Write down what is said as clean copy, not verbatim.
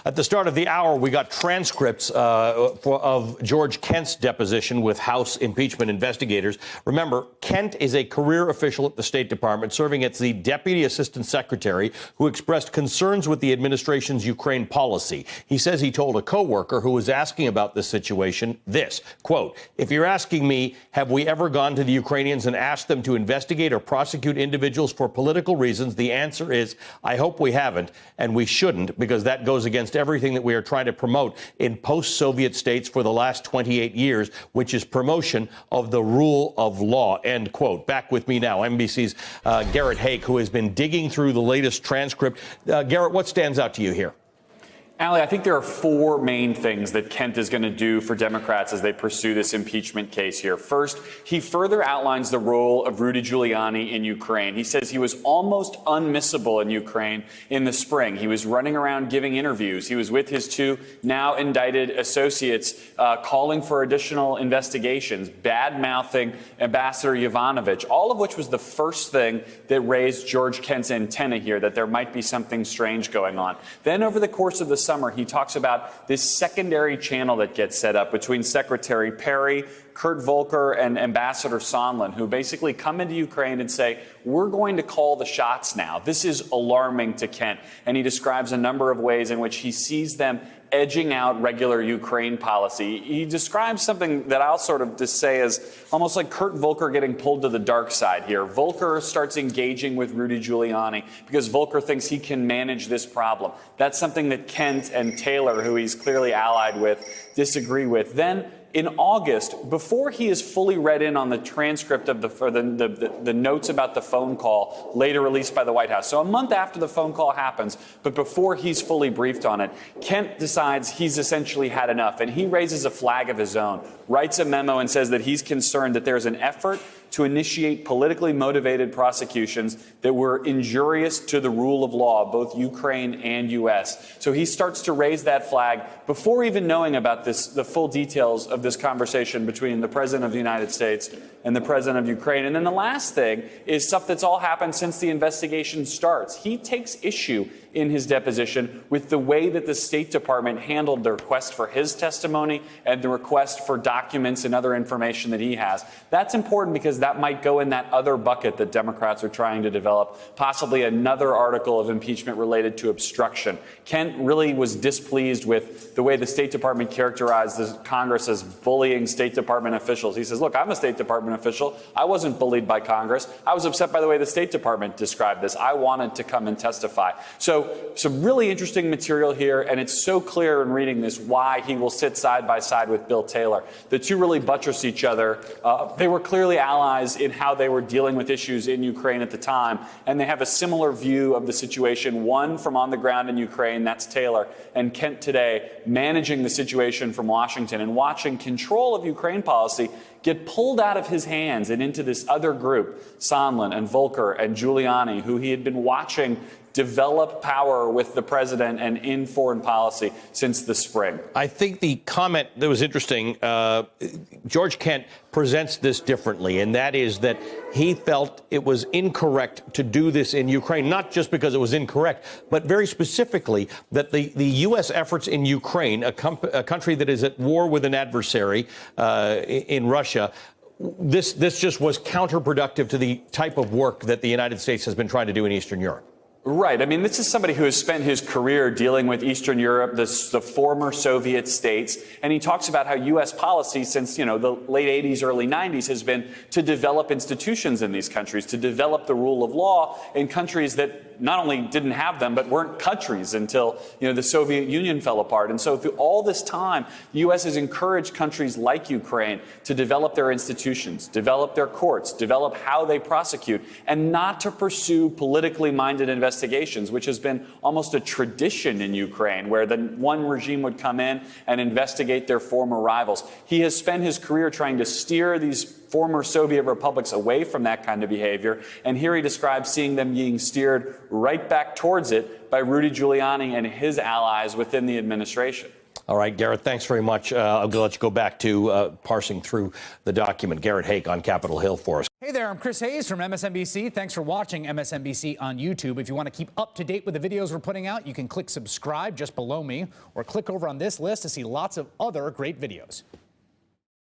At the start of the hour, we got transcripts of George Kent's deposition with House impeachment investigators. Remember, Kent is a career official at the State Department, serving as the Deputy Assistant Secretary, who expressed concerns with the administration's Ukraine policy. He says he told a coworker who was asking about this situation this, quote, "If you're asking me, have we ever gone to the Ukrainians and asked them to investigate or prosecute individuals for political reasons? The answer is, I hope we haven't, and we shouldn't, because that goes against everything that we are trying to promote in post-Soviet states for the last 28 years, which is promotion of the rule of law," end quote. Back with me now, NBC's Garrett Haake, who has been digging through the latest transcript. Garrett, what stands out to you here? Ali, I think there are four main things that Kent is going to do for Democrats as they pursue this impeachment case here. First, he further outlines the role of Rudy Giuliani in Ukraine. He says he was almost unmissable in Ukraine in the spring. He was running around giving interviews. He was with his two now indicted associates, calling for additional investigations, bad-mouthing Ambassador Yovanovitch, all of which was the first thing that raised George Kent's antenna here, that there might be something strange going on. Then over the course of the summer, he talks about this secondary channel that gets set up between Secretary Perry, Kurt Volker, and Ambassador Sondland, who basically come into Ukraine and say, we're going to call the shots now. This is alarming to Kent. And he describes a number of ways in which he sees them edging out regular Ukraine policy. He describes something that I'll sort of just say is almost like Kurt Volker getting pulled to the dark side here. Volker starts engaging with Rudy Giuliani because Volker thinks he can manage this problem. That's something that Kent and Taylor, who he's clearly allied with, disagree with. Then in August, before he is fully read in on the transcript of the notes about the phone call later released by the White House, so a month after the phone call happens, but before he's fully briefed on it, Kent decides he's essentially had enough, and he raises a flag of his own, writes a memo and says that he's concerned that there's an effort to initiate politically motivated prosecutions that were injurious to the rule of law, both Ukraine and U.S. So he starts to raise that flag before even knowing about the full details of this conversation between the President of the United States and the President of Ukraine. And then the last thing is stuff that's all happened since the investigation starts. He takes issue in his deposition with the way that the State Department handled the request for his testimony and the request for documents and other information that he has. That's important because that might go in that other bucket that Democrats are trying to develop, possibly another article of impeachment related to obstruction. Kent really was displeased with the way the State Department characterized the Congress as bullying State Department officials. He says, look, I'm a State Department official. I wasn't bullied by Congress. I was upset by the way the State Department described this. I wanted to come and testify. So some really interesting material here, and it's so clear in reading this why he will sit side by side with Bill Taylor. The two really buttress each other. They were clearly allies in how they were dealing with issues in Ukraine at the time, and they have a similar view of the situation, one from on the ground in Ukraine, that's Taylor, and Kent today managing the situation from Washington and watching control of Ukraine policy get pulled out of his hands and into this other group, Sondland and Volker and Giuliani, who he had been watching develop power with the president and in foreign policy since the spring. I think the comment that was interesting, George Kent presents this differently, and that is that he felt it was incorrect to do this in Ukraine, not just because it was incorrect, but very specifically that the U.S. efforts in Ukraine, a country that is at war with an adversary in Russia, this just was counterproductive to the type of work that the United States has been trying to do in Eastern Europe. Right. I mean, this is somebody who has spent his career dealing with Eastern Europe, the former Soviet states, and he talks about how U.S. policy since, the late 80s, early 90s has been to develop institutions in these countries, to develop the rule of law in countries that not only didn't have them, but weren't countries until, the Soviet Union fell apart. And so through all this time, the U.S. has encouraged countries like Ukraine to develop their institutions, develop their courts, develop how they prosecute, and not to pursue politically minded investigations, which has been almost a tradition in Ukraine, where the one regime would come in and investigate their former rivals. He has spent his career trying to steer these former Soviet republics away from that kind of behavior. And here he describes seeing them being steered right back towards it by Rudy Giuliani and his allies within the administration. All right, Garrett, thanks very much. I'll let you go back to parsing through the document. Garrett Haake on Capitol Hill for us. Hey there, I'm Chris Hayes from MSNBC. Thanks for watching MSNBC on YouTube. If you want to keep up to date with the videos we're putting out, you can click subscribe just below me or click over on this list to see lots of other great videos.